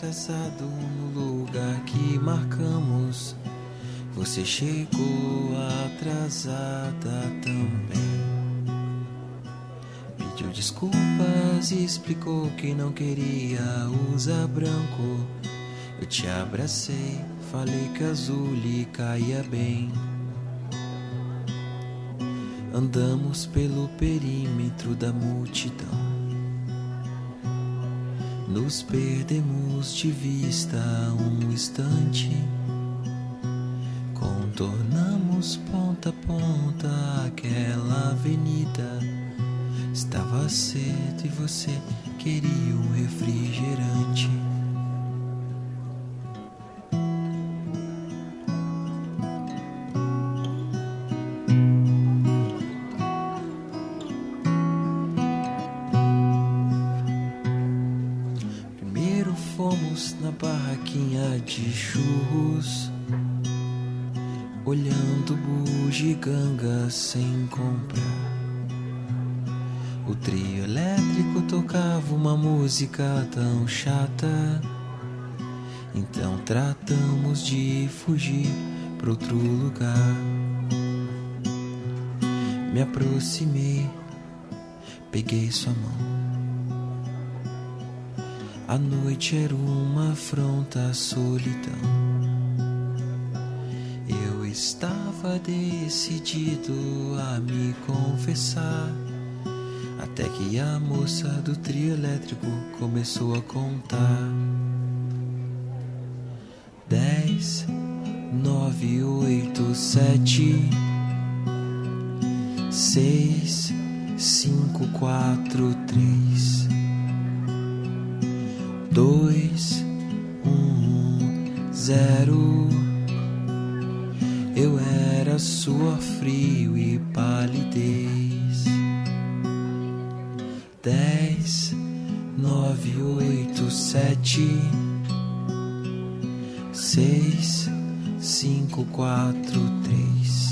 atrasado no lugar que marcamos. Você chegou atrasada também. Pediu desculpas e explicou que não queria usar branco. Eu te abracei, falei que azul lhe caía bem. Andamos pelo perímetro da multidão. Nos perdemos de vista um instante. Contornamos ponta a ponta aquela avenida. Estava cedo e você queria um refrigerante. Primeiro fomos na barraquinha de churros, olhando bugiganga sem comprar. O trio elétrico tocava uma música tão chata. Então tratamos de fugir pra outro lugar. Me aproximei, peguei sua mão. A noite era uma afronta à solidão. Eu estava decidido a me confessar, até que a moça do trio elétrico começou a contar. 10, 9, 8, 7, 6, 5, 4, 3, 2, 1, 0. Eu era suor frio e palidez. 10, 9, 8, 7, 6, 5, 4, 3.